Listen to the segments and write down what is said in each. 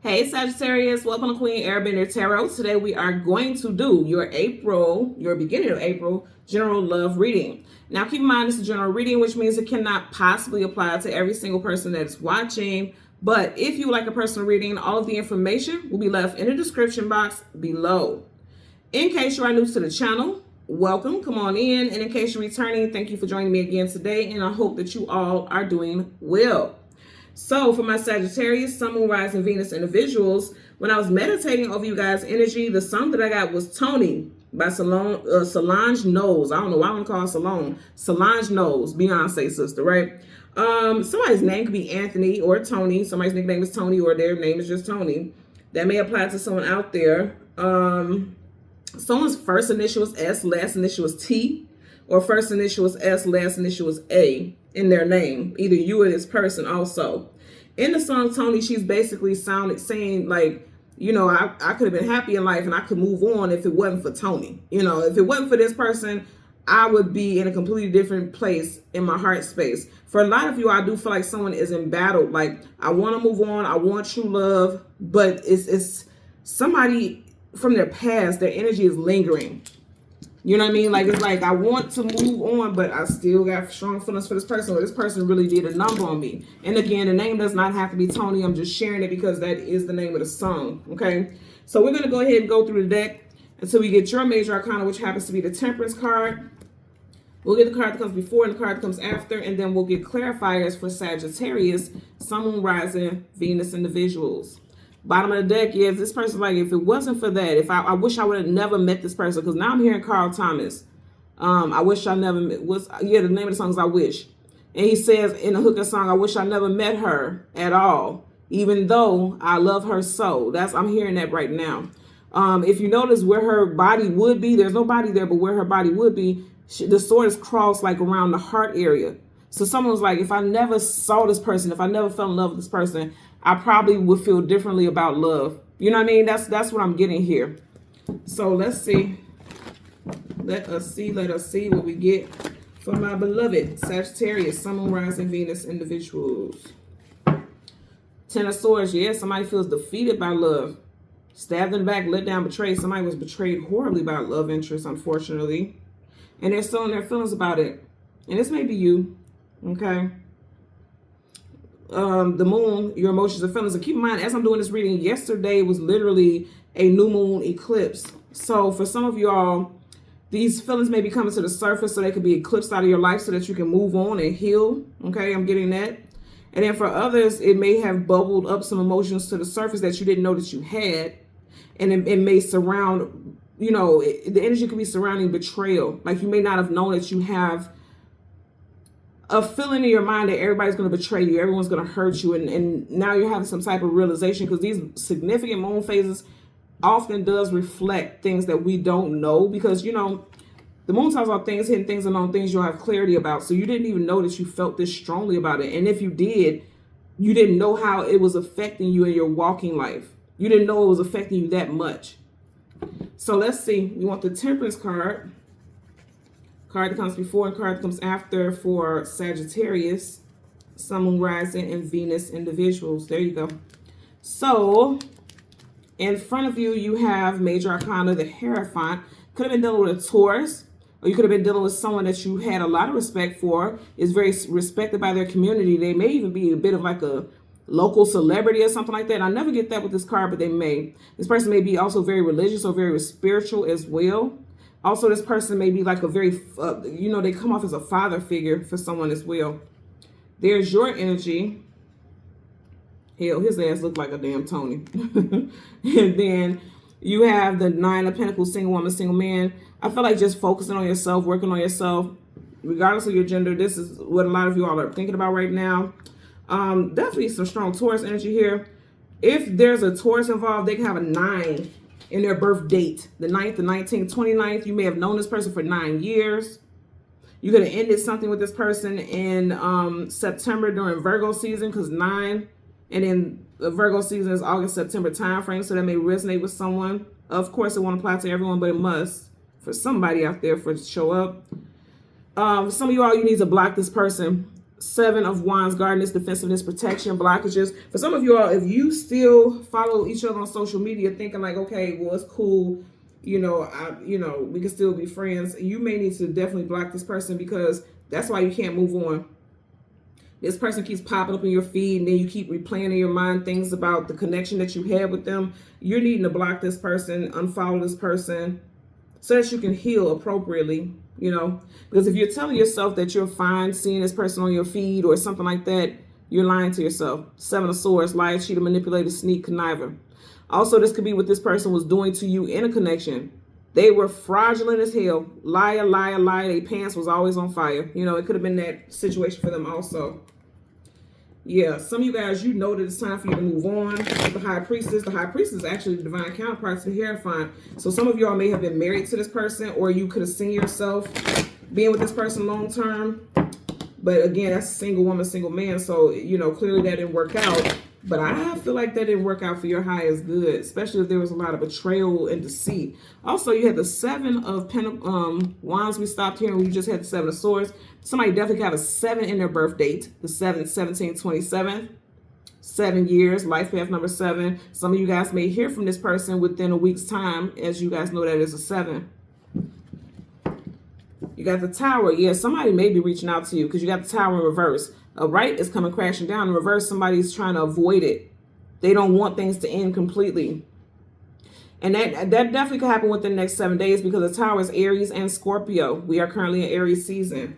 Hey Sagittarius, welcome to Queen Airbender Tarot. Today we are going to do your beginning of April general love reading. Now keep in mind this is a general reading, which means it cannot possibly apply to every single person that is watching. But if you would like a personal reading, all of the information will be left in the description box below. In case you are new to the channel, welcome, come on in. And in case you're returning, thank you for joining me again today. And I hope that you all are doing well. So for my Sagittarius, Sun, Moon, Rising, Venus individuals, when I was meditating over you guys' energy, the song that I got was Tony by Solange Knowles. I don't know why I want to call her Solange. Solange Knowles, Beyonce's sister, right? Somebody's name could be Anthony or Tony. Somebody's nickname is Tony or their name is just Tony. That may apply to someone out there. Someone's first initial is S, last initial is T, or first initial is S, last initial is A in their name, either you or this person also. In the song Tony, she's basically saying like, you know, I could have been happy in life and I could move on if it wasn't for Tony. You know, if it wasn't for this person, I would be in a completely different place in my heart space. For a lot of you, I do feel like someone is in battle. Like, I want to move on, I want true love, but it's somebody from their past, their energy is lingering. You know what I mean? Like, it's like, I want to move on, but I still got strong feelings for this person, or this person really did a number on me. And again, the name does not have to be Tony. I'm just sharing it because that is the name of the song, okay? So we're going to go ahead and go through the deck until we get your major arcana, which happens to be the Temperance card. We'll get the card that comes before and the card that comes after, and then we'll get clarifiers for Sagittarius, Sun, Moon, Rising, Venus individuals. Bottom of the deck is this person, like, if it wasn't for that, if I wish I would have never met this person, because now I'm hearing Carl Thomas. I wish I never met, the name of the song is I Wish. And he says in the hook of the song, I wish I never met her at all, even though I love her so. I'm hearing that right now. If you notice where her body would be, there's no body there, but where her body would be, the sword is crossed like around the heart area. So someone's like, if I never saw this person, if I never fell in love with this person, I probably would feel differently about love. You know what I mean? That's what I'm getting here. So let's see. Let us see what we get for my beloved Sagittarius, Sun, Moon, Rising, Venus individuals. Ten of Swords. Yeah, somebody feels defeated by love. Stabbed in the back, let down, betrayed. Somebody was betrayed horribly by love interest, unfortunately. And they're still in their feelings about it. And this may be you. Okay. The moon, your emotions and feelings. And keep in mind, as I'm doing this reading, yesterday was literally a new moon eclipse. So for some of y'all, these feelings may be coming to the surface so they could be eclipsed out of your life so that you can move on and heal. Okay, I'm getting that. And then for others, it may have bubbled up some emotions to the surface that you didn't know that you had. And it may surround, you know, the energy could be surrounding betrayal. Like, you may not have known that you have a feeling in your mind that everybody's going to betray you, everyone's going to hurt you, and now you're having some type of realization, because these significant moon phases often does reflect things that we don't know, because, you know, the moon talks about things, hidden things, unknown things you'll have clarity about, so you didn't even know that you felt this strongly about it. And if you did, you didn't know how it was affecting you in your walking life. You didn't know it was affecting you that much. So let's see. We want the Temperance card. Card that comes before and card that comes after for Sagittarius, Sun, Moon, Rising, and Venus individuals. There you go. So in front of you, you have Major Arcana, the Hierophant. Could have been dealing with a Taurus, or you could have been dealing with someone that you had a lot of respect for, is very respected by their community. They may even be a bit of like a local celebrity or something like that. I never get that with this card, but they may. This person may be also very religious or very spiritual as well. Also, this person may be like a very, you know, they come off as a father figure for someone as well. There's your energy. Hell, his ass looked like a damn Tony. And then you have the Nine of Pentacles, single woman, single man. I feel like just focusing on yourself, working on yourself, regardless of your gender. This is what a lot of you all are thinking about right now. Definitely some strong Taurus energy here. If there's a Taurus involved, they can have a 9 in their birth date. The 9th, the 19th, 29th. You may have known this person for 9 years. You could have ended something with this person in September during Virgo season, because 9, and then the Virgo season is August, September time frame, so that may resonate with someone. Of course, it won't apply to everyone, but it must for somebody out there for it to show up. Some of you all, you need to block this person Seven of Wands, guardedness, defensiveness, protection, blockages. For some of you all, if you still follow each other on social media thinking like, okay, well, it's cool, you know, we can still be friends, you may need to definitely block this person, because that's why you can't move on. This person keeps popping up in your feed, and then you keep replaying in your mind things about the connection that you had with them. You're needing to block this person, unfollow this person, so that you can heal appropriately, you know. Because if you're telling yourself that you're fine seeing this person on your feed or something like that, you're lying to yourself. Seven of Swords, liar, cheater, manipulator, sneak, conniver. Also, this could be what this person was doing to you in a connection. They were fraudulent as hell. Liar, liar, liar. Their pants was always on fire. You know, it could have been that situation for them also. Yeah, some of you guys, you know that it's time for you to move on. The High Priestess. The High Priestess is actually the divine counterpart to the Hierophant. So some of y'all may have been married to this person, or you could have seen yourself being with this person long term. But again, that's a single woman, single man. So, you know, clearly that didn't work out. But I feel like that didn't work out for your highest good, especially if there was a lot of betrayal and deceit. Also, you had the Seven of Wands. We stopped here, and we just had the Seven of Swords. Somebody definitely have a 7 in their birth date. The 7th, 17, 27. 7 years, life path number 7. Some of you guys may hear from this person within a week's time. As you guys know, that is a 7. You got the Tower. Yeah, somebody may be reaching out to you, because you got the Tower in reverse. A right is coming crashing down. In reverse, somebody's trying to avoid it. They don't want things to end completely. And that definitely could happen within the next 7 days, because the Tower is Aries and Scorpio. We are currently in Aries season.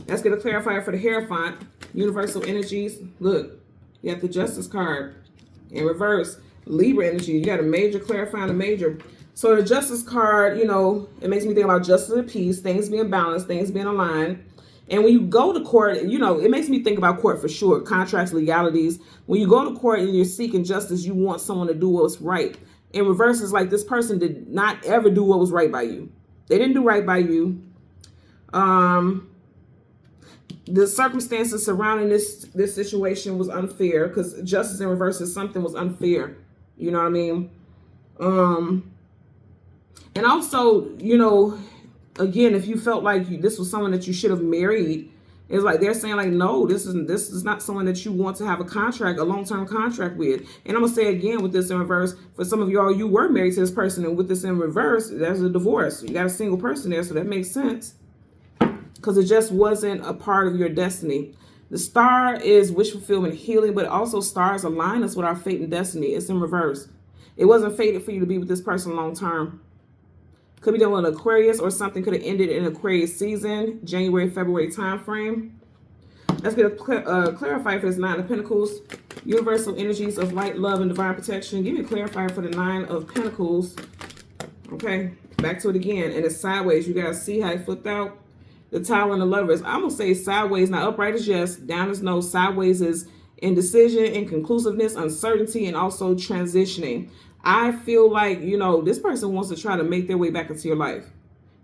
Let's get a clarifier for the Hierophant. Universal energies. Look, you got the Justice card in reverse. Libra energy. You got a major clarifying a major. So the Justice card, you know, it makes me think about justice and peace, things being balanced, things being aligned. And when you go to court, you know, it makes me think about court for sure. Contracts, legalities. When you go to court and you're seeking justice, you want someone to do what's right. In reverse, it's like this person did not ever do what was right by you. They didn't do right by you. The circumstances surrounding this situation was unfair, because justice in reverse is something was unfair. You know what I mean? And also, you know, again, if you felt like this was someone that you should have married, it's like they're saying like, no, this is not someone that you want to have a long-term contract with. And I'm gonna say again with this in reverse, for some of y'all, you were married to this person, and with this in reverse, there's a divorce. You got a single person there, so that makes sense, because it just wasn't a part of your destiny. The Star is wish fulfillment, healing, but also stars align us with our fate and destiny. It's in reverse. It wasn't fated for you to be with this person long term. Could be done with Aquarius, or something could have ended in Aquarius season, January, February time frame. Let's get a clarifier for this Nine of Pentacles. Universal energies of light, love, and divine protection. Give me a clarifier for the Nine of Pentacles. Okay, back to it again. And it's sideways. You guys see how it flipped out? The Tower and the Lovers. I'm going to say sideways. Now, upright is yes. Down is no. Sideways is indecision, inconclusiveness, uncertainty, and also transitioning. I feel like, you know, this person wants to try to make their way back into your life.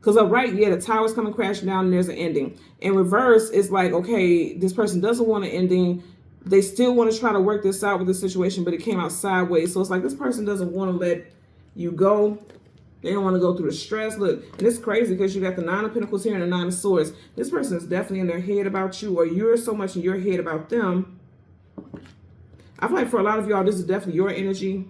Because upright, yeah, the Tower's coming crashing down and there's an ending. In reverse, it's like, okay, this person doesn't want an ending. They still want to try to work this out with this situation, but it came out sideways. So it's like this person doesn't want to let you go. They don't want to go through the stress. Look, and it's crazy because you got the Nine of Pentacles here and the Nine of Swords. This person is definitely in their head about you, or you're so much in your head about them. I feel like for a lot of y'all, this is definitely your energy.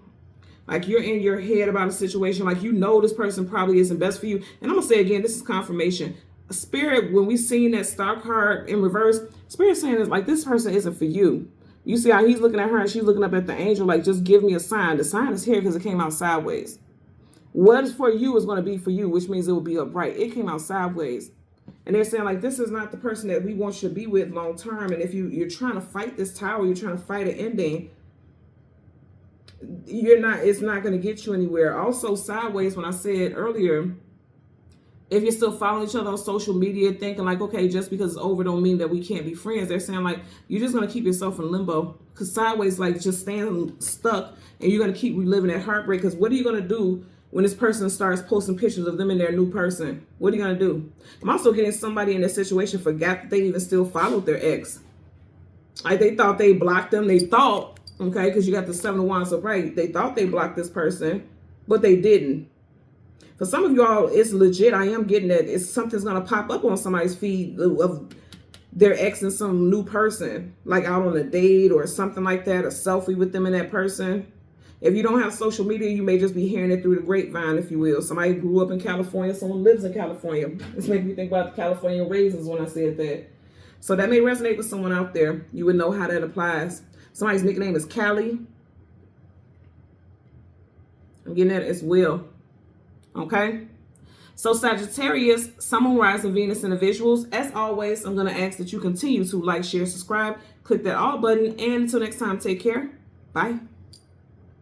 Like you're in your head about a situation. Like you know this person probably isn't best for you. And I'm going to say again, this is confirmation. Spirit, when we seen that Star card in reverse, Spirit saying is like this person isn't for you. You see how he's looking at her and she's looking up at the angel like, just give me a sign. The sign is here because it came out sideways. What is for you is going to be for you, which means it will be upright. It came out sideways. And they're saying like, this is not the person that we want you to be with long term. And if you're trying to fight this Tower, you're trying to fight an ending, it's not going to get you anywhere. Also sideways, when I said earlier, if you're still following each other on social media thinking like, okay, just because it's over don't mean that we can't be friends. They're saying like, you're just going to keep yourself in limbo, because sideways, like just staying stuck, and you're going to keep reliving that heartbreak. Because what are you going to do when this person starts posting pictures of them and their new person? What are you going to do? I'm also getting somebody in this situation forgot that they even still followed their ex. Like they thought they blocked them. They thought, okay, because you got the Seven of Wands upright. They thought they blocked this person, but they didn't. For some of y'all, it's legit. I am getting that. It's something's going to pop up on somebody's feed of they're exing some new person, like out on a date or something like that, a selfie with them and that person. If you don't have social media, you may just be hearing it through the grapevine, if you will. Somebody grew up in California, someone lives in California. This made me think about the California raisins when I said that. So that may resonate with someone out there. You would know how that applies. Somebody's nickname is Callie. I'm getting that as well. Okay? So Sagittarius, Sun, Moon, Rising, Venus individuals, as always, I'm going to ask that you continue to like, share, subscribe, click that all button, and until next time, take care. Bye.